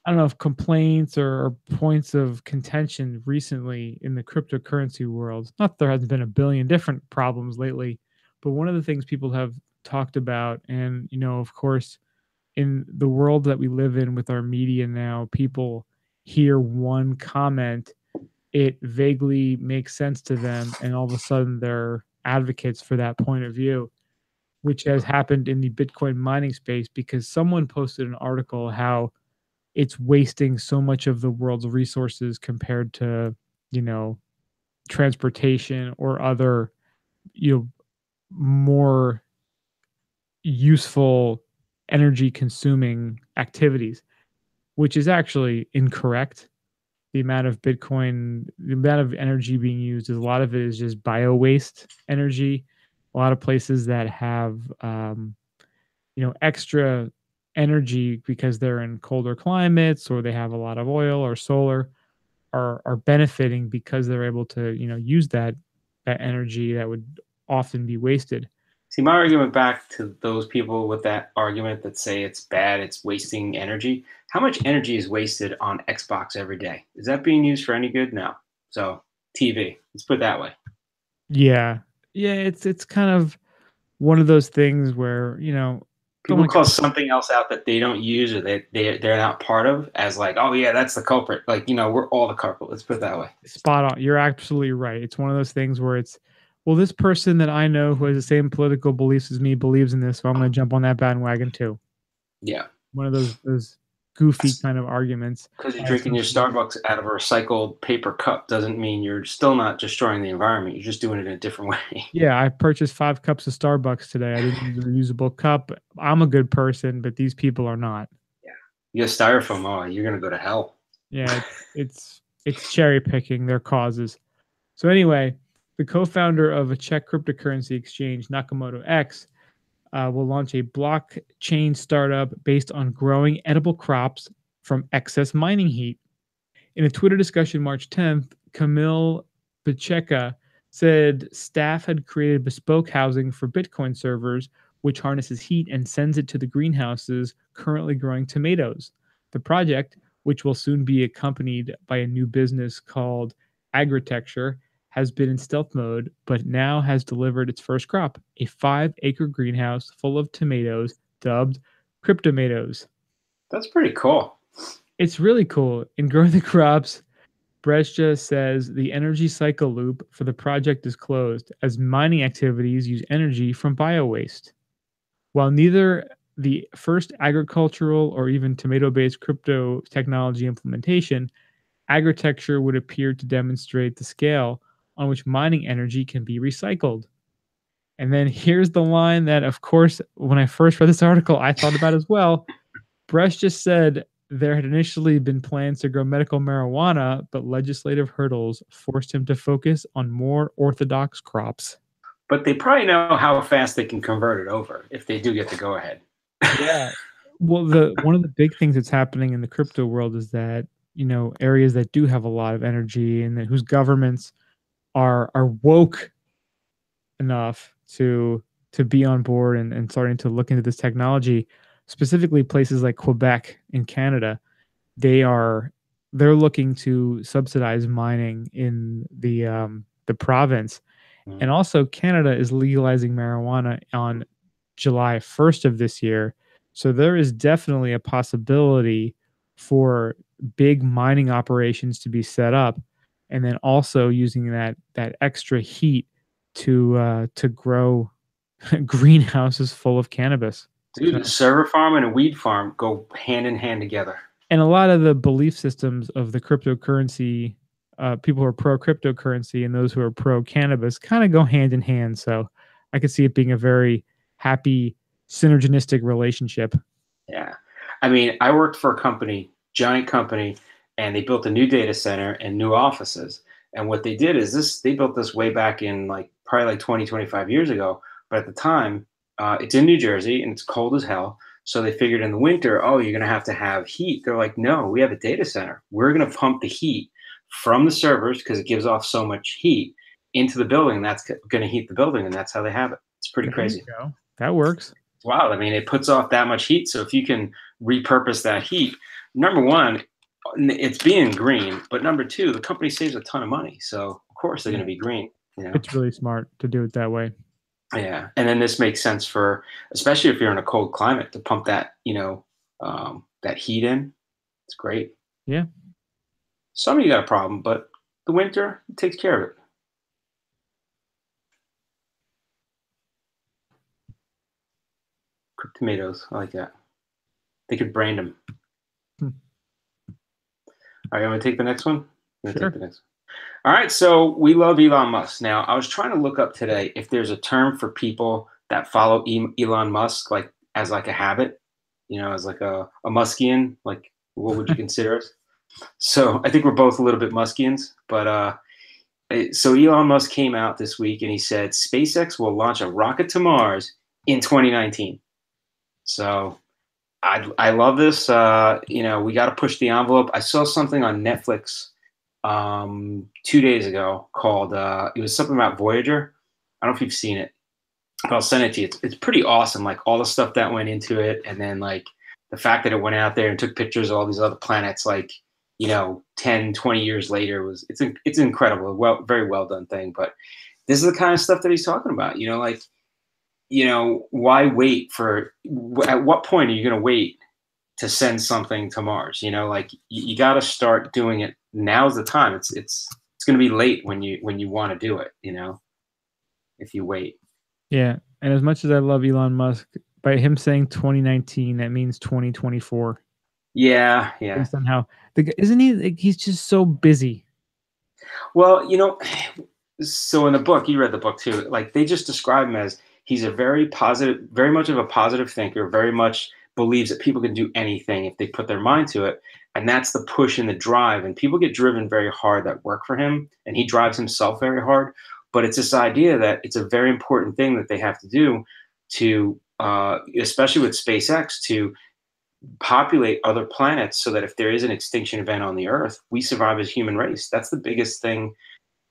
I don't know if complaints or points of contention recently in the cryptocurrency world, not that there hasn't been a billion different problems lately, but one of the things people have talked about, and of course, in the world that we live in with our media now, people hear one comment, it vaguely makes sense to them, and all of a sudden they're advocates for that point of view, which has happened in the Bitcoin mining space because someone posted an article how it's wasting so much of the world's resources compared to, transportation or other, more useful energy consuming activities, which is actually incorrect. The amount of energy being used is a lot of it is just bio waste energy. A lot of places that have, extra energy because they're in colder climates or they have a lot of oil or solar are benefiting because they're able to, use that that energy that would often be wasted. See, my argument back to those people with that argument that say it's bad, it's wasting energy. How much energy is wasted on Xbox every day? Is that being used for any good? No. So, TV, let's put it that way. Yeah. Yeah, it's kind of one of those things where, don't People wanna call something else out that they don't use or they're not part of as like, oh yeah, that's the culprit. Like, we're all the culprit. Let's put it that way. spot on. You're absolutely right. It's one of those things where it's, well, this person that I know who has the same political beliefs as me believes in this, so I'm gonna jump on that bandwagon too. Yeah. One of those goofy kind of arguments. Because you're I drinking your essentially Starbucks out of a recycled paper cup doesn't mean you're still not destroying the environment. You're just doing it in a different way. Yeah, I purchased 5 cups of Starbucks today. I didn't use a reusable cup. I'm a good person, but these people are not. Yeah. You got styrofoam, oh, you're gonna go to hell. Yeah, it's cherry picking their causes. So anyway, the co-founder of a Czech cryptocurrency exchange, Nakamoto X, will launch a blockchain startup based on growing edible crops from excess mining heat. In a Twitter discussion March 10th, Camille Pacheca said staff had created bespoke housing for Bitcoin servers, which harnesses heat and sends it to the greenhouses currently growing tomatoes. The project, which will soon be accompanied by a new business called Agritecture, has been in stealth mode, but now has delivered its first crop, a 5-acre greenhouse full of tomatoes dubbed Cryptomatoes. That's pretty cool. It's really cool. In growing the crops, Brescia says the energy cycle loop for the project is closed as mining activities use energy from biowaste. While neither the first agricultural or even tomato based crypto technology implementation, agritecture would appear to demonstrate the scale on which mining energy can be recycled. And then here's the line that, of course, when I first read this article, I thought about as well. Bresh just said there had initially been plans to grow medical marijuana, but legislative hurdles forced him to focus on more orthodox crops. But they probably know how fast they can convert it over if they do get the go ahead. Yeah. Well, the one of the big things that's happening in the crypto world is that, areas that do have a lot of energy and whose governments are woke enough to be on board and starting to look into this technology, specifically places like Quebec in Canada, they're looking to subsidize mining in the province. And also Canada is legalizing marijuana on July 1st of this year. So there is definitely a possibility for big mining operations to be set up, and then also using that extra heat to grow greenhouses full of cannabis. Dude, So, a server farm and a weed farm go hand in hand together. and a lot of the belief systems of the cryptocurrency, people who are pro cryptocurrency and those who are pro cannabis kind of go hand in hand. So I could see it being a very happy, synergistic relationship. Yeah. I mean, I worked for a company, giant company, and they built a new data center and new offices. And what they did is they built this way back in probably like 20, 25 years ago. But at the time, it's in New Jersey and it's cold as hell. So they figured in the winter, oh, you're going to have heat. They're like, no, we have a data center. We're going to pump the heat from the servers because it gives off so much heat into the building. And that's going to heat the building. And that's how they have it. It's pretty There crazy. you go. That works. Wow. I mean, it puts off that much heat. So if you can repurpose that heat, number one, it's being green, but number two, the company saves a ton of money. So of course they're going to be green. It's really smart to do it that way. Yeah. And then this makes sense for, especially if you're in a cold climate, to pump that, that heat in. It's great. Yeah. Summer, you got a problem, but the winter, it takes care of it. Tomatoes, I like that. They could brand them. All right, I'm going to take the next one. Sure. Take the next one. All right, so we love Elon Musk. Now, I was trying to look up today if there's a term for people that follow Elon Musk as a habit, as like a Muskian. Like, what would you consider us? So I think we're both a little bit Muskians, but so Elon Musk came out this week and he said SpaceX will launch a rocket to Mars in 2019. So I love this. We got to push the envelope. I saw something on Netflix 2 days ago called it was something about Voyager. I don't know if you've seen it, but I'll send it to you. It's pretty awesome, like all the stuff that went into it, and then like the fact that it went out there and took pictures of all these other planets, like 10, 20 years later, it's incredible. Well, very well done thing. But this is the kind of stuff that he's talking about. Like why wait for? At what point are you going to wait to send something to Mars? Like you got to start doing it. Now's the time. It's going to be late when you want to do it. If you wait. Yeah, and as much as I love Elon Musk, by him saying 2019, that means 2024. Yeah. Based on how isn't he? Like, he's just so busy. Well, so in the book, you read the book too. Like they just describe him as he's a very positive, very much of a positive thinker. Very much believes that people can do anything if they put their mind to it, and that's the push and the drive. And people get driven very hard that work for him, and he drives himself very hard. But it's this idea that it's a very important thing that they have to do to, especially with SpaceX, to populate other planets so that if there is an extinction event on the Earth, we survive as human race. That's the biggest thing,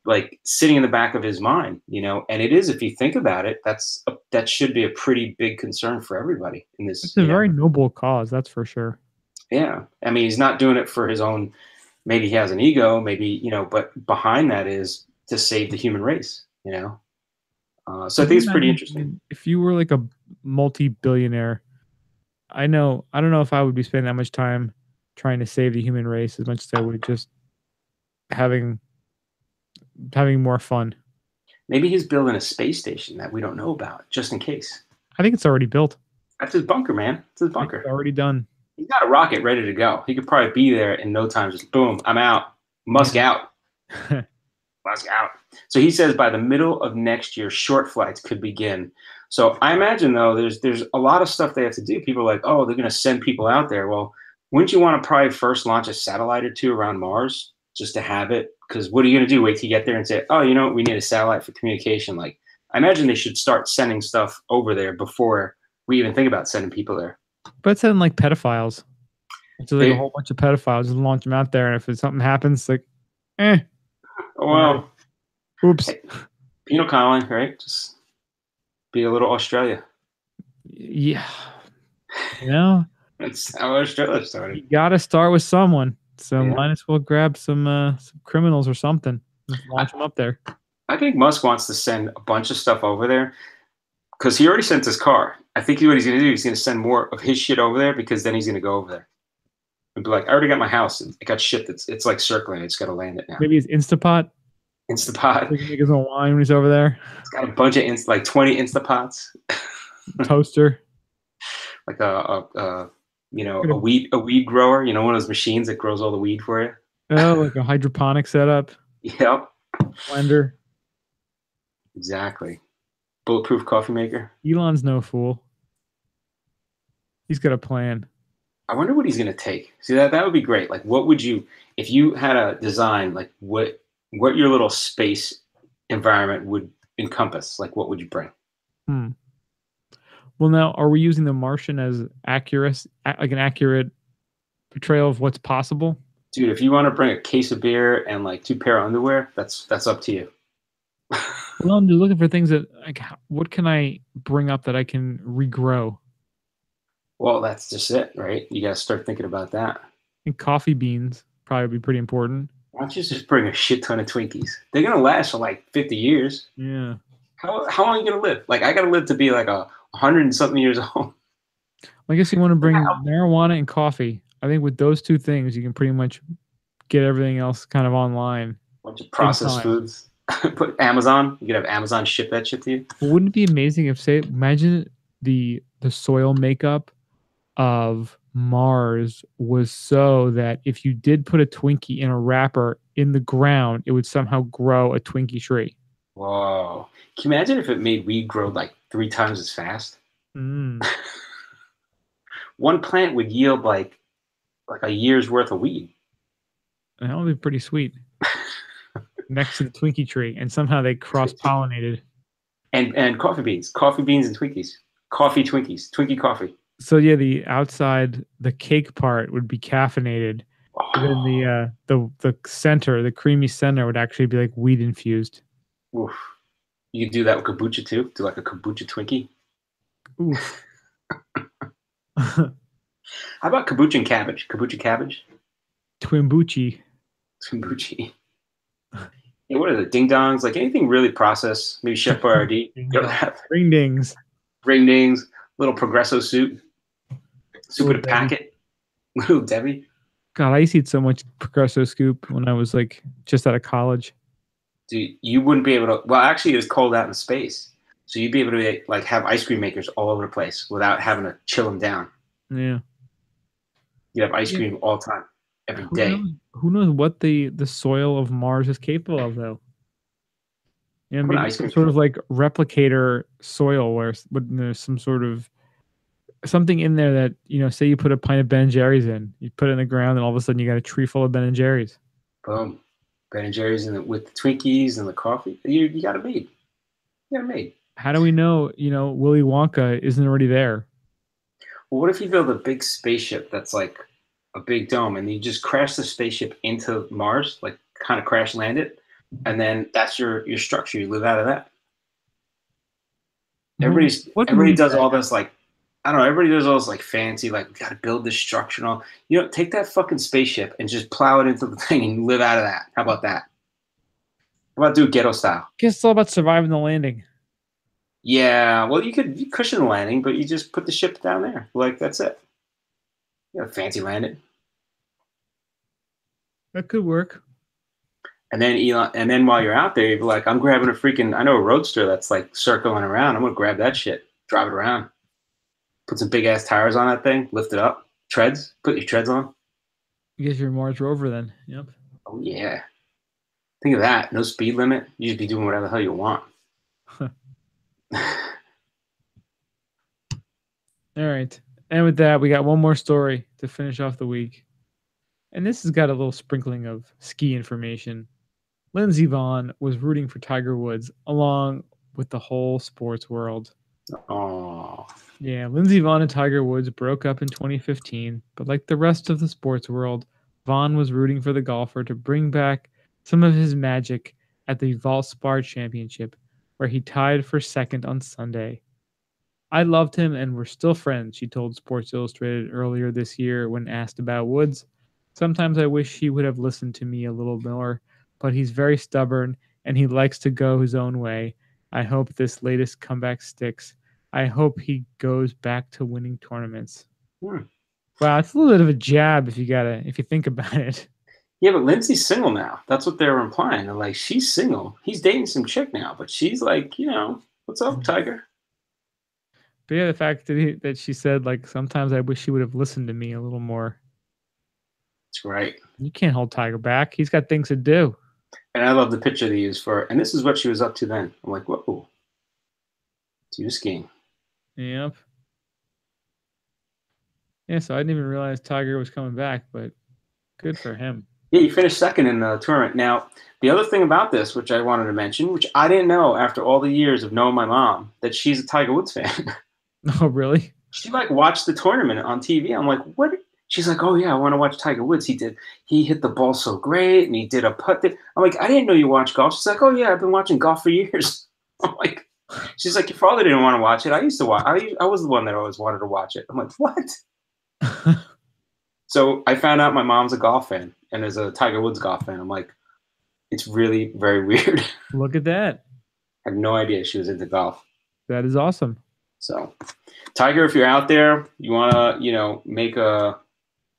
like sitting in the back of his mind, and it is, if you think about it, that should be a pretty big concern for everybody in this. It's a very noble cause, that's for sure. Yeah. I mean, he's not doing it for his own, maybe he has an ego, maybe, but behind that is to save the human race, so I think it's pretty interesting. If you were like a multi-billionaire, I don't know if I would be spending that much time trying to save the human race as much as I would just having more fun. Maybe he's building a space station that we don't know about, just in case. I think it's already built. That's his bunker, man. It's his bunker. It's already done. He's got a rocket ready to go. He could probably be there in no time. Just boom, I'm out. Musk out. Musk out. So he says by the middle of next year, short flights could begin. So I imagine, though, there's a lot of stuff they have to do. People are like, oh, they're going to send people out there. Well, wouldn't you want to probably first launch a satellite or two around Mars just to have it? Because what are you going to do? Wait till you get there and say, oh, we need a satellite for communication. Like, I imagine they should start sending stuff over there before we even think about sending people there. But sending like pedophiles. So like a whole bunch of pedophiles and launch them out there. And if something happens, like, well, oops. Hey, penal colony, right? Just be a little Australia. Yeah. That's how Australia started. You got to start with someone. So might as well grab some criminals or something and launch them up there. I think Musk wants to send a bunch of stuff over there because he already sent his car. I think what he's going to do, he's going to send more of his shit over there because then he's going to go over there and be like, I already got my house. And it got shit it's like circling. It's got to land it now. Maybe it's Instapot. So he can make his own wine when he's over there. It's got a bunch of like 20 Instapots. Toaster. Like a weed grower, one of those machines that grows all the weed for you. Oh, like a hydroponic setup. Yep. Blender. Exactly. Bulletproof coffee maker. Elon's no fool. He's got a plan. I wonder what he's going to take. See, that would be great. Like, what would you, if you had a design, like what your little space environment would encompass? Like, what would you bring? Well, now, are we using The Martian as accurate, like an accurate portrayal of what's possible? Dude, if you want to bring a case of beer and like 2 pair of underwear, that's up to you. Well, I'm just looking for things that, like, what can I bring up that I can regrow? Well, that's just it, right? You got to start thinking about that. And coffee beans probably be pretty important. Why don't you just bring a shit ton of Twinkies? They're going to last for like 50 years. Yeah. How long are you going to live? Like, I got to live to be like 100 and something years old. Well, I guess you want to bring marijuana and coffee. I think with those two things, you can pretty much get everything else kind of online. A bunch of processed foods. Put Amazon. You could have Amazon ship that shit to you. Well, wouldn't it be amazing if, say, imagine the soil makeup of Mars was so that if you did put a Twinkie in a wrapper in the ground, it would somehow grow a Twinkie tree. Whoa. Can you imagine if it made weed grow like 3 times as fast? One plant would yield like a year's worth of weed. That would be pretty sweet. Next to the Twinkie tree, and somehow they cross-pollinated. And coffee beans and Twinkies. Coffee Twinkies. Twinkie coffee. So yeah, the outside, the cake part would be caffeinated. But then the center, the creamy center, would actually be like weed infused. Oof. You could do that with kombucha too. Do like a kombucha Twinkie. Oof. How about kombucha and cabbage? Kombucha cabbage? Twimbuchi. Kombucha. Yeah, what are the ding dongs? Like anything really processed? Maybe Chef Boyardee. Ding You ever dong. have Ring dings. ring dings? Little Progresso soup. Soup in Little a Debbie. packet. Little Debbie. God, I used to eat so much Progresso scoop when I was like just out of college. Dude, you wouldn't be able to. Well, actually, it's cold out in space, so you'd be able to like have ice cream makers all over the place without having to chill them down. Yeah. You have ice Yeah. cream all the time, every day. Who knows what the soil of Mars is capable of, though? Yeah, What an maybe ice some cream. sort of like replicator soil where there's some sort of something in there that, say you put a pint of Ben and Jerry's in, you put it in the ground, and all of a sudden you got a tree full of Ben and Jerry's. Boom. Ben and Jerry's with the Twinkies and the coffee. You got it made. You got it made. How do we know, Willy Wonka isn't already there? Well, what if you build a big spaceship that's like a big dome, and you just crash the spaceship into Mars, like kind of crash land it, and then that's your structure. You live out of that. Everybody does all this like I don't know. Everybody does all this like fancy like we got to build this structure and all. Take that fucking spaceship and just plow it into the thing and live out of that. How about that? How about do it ghetto style? I guess it's all about surviving the landing. Yeah, well, you could cushion the landing, but you just put the ship down there. Like that's it. Fancy landing. That could work. And then while you're out there, you're like, I'm grabbing I know a roadster that's like circling around. I'm gonna grab that shit, drive it around, put some big ass tires on that thing, lift it up, put your treads on. I guess you're a Mars rover then. Yep. Oh yeah. Think of that. No speed limit. You just be doing whatever the hell you want. All right. And with that, we got one more story to finish off the week. And this has got a little sprinkling of ski information. Lindsey Vonn was rooting for Tiger Woods along with the whole sports world. Oh. Yeah, Lindsey Vonn and Tiger Woods broke up in 2015, but like the rest of the sports world, Vonn was rooting for the golfer to bring back some of his magic at the Valspar Championship, where he tied for second on Sunday. I loved him and we're still friends, she told Sports Illustrated earlier this year when asked about Woods. Sometimes I wish he would have listened to me a little more, but he's very stubborn and he likes to go his own way. I hope this latest comeback sticks. I hope he goes back to winning tournaments. Wow, it's a little bit of a jab if you think about it. Yeah, but Lindsay's single now. That's what they were implying. They're like, she's single. He's dating some chick now, but she's like, what's up, Tiger? But yeah, the fact that she said, like, sometimes I wish he would have listened to me a little more. That's right. You can't hold Tiger back. He's got things to do. And I love the picture they used and this is what she was up to then. I'm like, whoa. She was skiing. Yep. Yeah, so I didn't even realize Tiger was coming back, but good for him. Yeah, he finished second in the tournament. Now, the other thing about this, which I wanted to mention, which I didn't know after all the years of knowing my mom, that she's a Tiger Woods fan. Oh, really? She like watched the tournament on TV. I'm like, what? She's like, oh yeah, I want to watch Tiger Woods. He hit the ball so great, and he did a putt. I'm like, I didn't know you watch golf. She's like, oh yeah, I've been watching golf for years. I'm like, she's like, your father didn't want to watch it. I used to watch. I was the one that always wanted to watch it. I'm like, what? So I found out my mom's a golf fan and is a Tiger Woods golf fan. I'm like, it's really very weird. Look at that. I had no idea she was into golf. That is awesome. So, Tiger, if you're out there, you want to, make a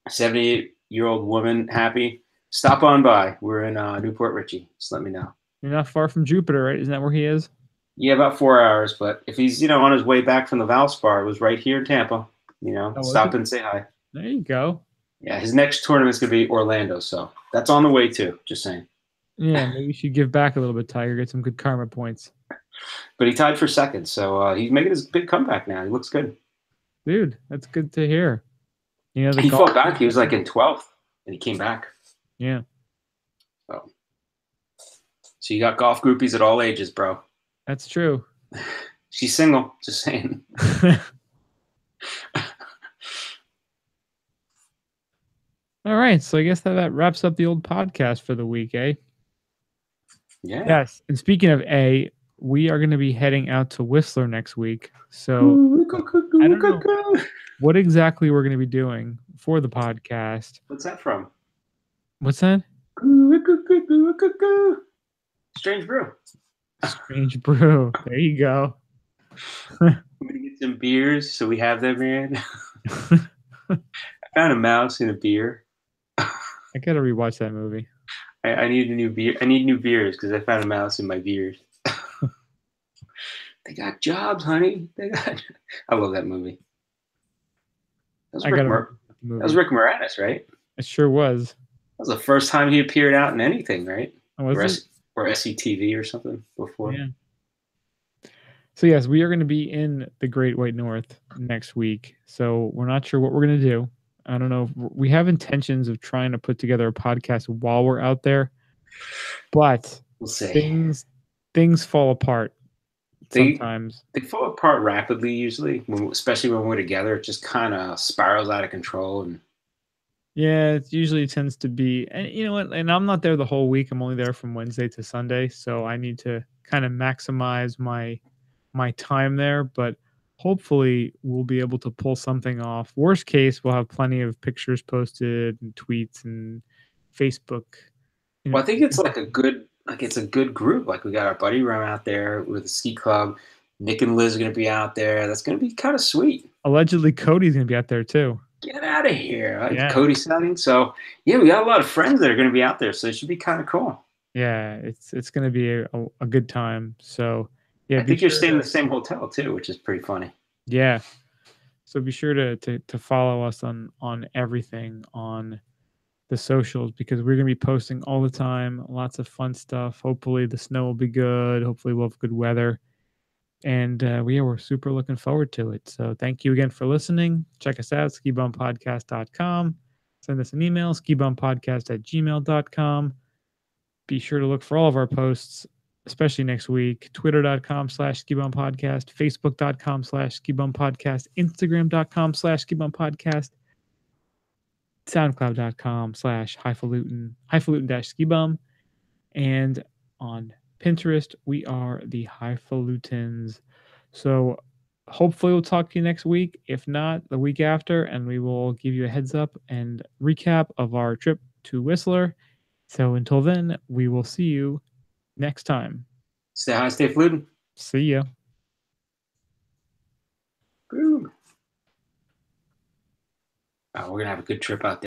78-year-old woman happy, stop on by. We're in Newport Richey. Just let me know. You're not far from Jupiter, right? Isn't that where he is? Yeah, about 4 hours. But if he's, on his way back from the Valspar, it was right here in Tampa. Stop and say hi. There you go. Yeah, his next tournament's going to be Orlando. So that's on the way too. Just saying. Yeah, maybe you should give back a little bit, Tiger. Get some good karma points. But he tied for second, so he's making his big comeback now. He looks good. Dude, that's good to hear. He fought back. He was like in 12th, and he came back. Yeah. So you got golf groupies at all ages, bro. That's true. She's single, just saying. All right. So I guess that wraps up the old podcast for the week, eh? Yeah. Yes. And speaking of A, we are going to be heading out to Whistler next week. So I don't know what exactly we're going to be doing for the podcast. What's that from? What's that? Strange Brew. Strange Brew. There you go. I'm gonna get some beers, so we have them, man. I found a mouse in a beer. I got to rewatch that movie. I need a new beer. I need new beers because I found a mouse in my beers. They got jobs, honey. I love that movie. That was Rick Moranis, right? It sure was. That was the first time he appeared out in anything, right? Was it? Or SCTV or something before. Yeah. So yes, we are going to be in the Great White North next week. So we're not sure what we're going to do. I don't know. We have intentions of trying to put together a podcast while we're out there, but we'll see. Things fall apart sometimes. They fall apart rapidly, usually, especially when we're together. It just kind of spirals out of control. And yeah, it usually tends to be. And you know what? And I'm not there the whole week. I'm only there from Wednesday to Sunday, so I need to kind of maximize my time there. But hopefully, we'll be able to pull something off. Worst case, we'll have plenty of pictures posted and tweets and Facebook. Well, I think it's like it's a good group. Like we got our buddy Ram out there with the ski club. Nick and Liz are going to be out there. That's going to be kind of sweet. Allegedly, Cody's going to be out there too. Get out of here. Yeah. Cody sighting. So, yeah, we got a lot of friends that are going to be out there. So it should be kind of cool. Yeah, it's going to be a good time. So, yeah. I think you're staying in the same hotel too, which is pretty funny. Yeah. So be sure to follow us on everything on the socials because we're going to be posting all the time. Lots of fun stuff. Hopefully the snow will be good. Hopefully we'll have good weather. And we're super looking forward to it. So thank you again for listening. Check us out, skibumpodcast.com. Send us an email, skibumpodcast@gmail.com. Be sure to look for all of our posts, especially next week. Twitter.com/skibumpodcast, Facebook.com/skibumpodcast, Instagram.com/skibumpodcast, SoundCloud.com/highfalutin-skibum, and on Pinterest, we are the Highfalutins. So hopefully we'll talk to you next week. If not, the week after, and we will give you a heads up and recap of our trip to Whistler. So until then, we will see you next time. Stay high, stay fluid. See ya. Boom. Oh, we're going to have a good trip out there.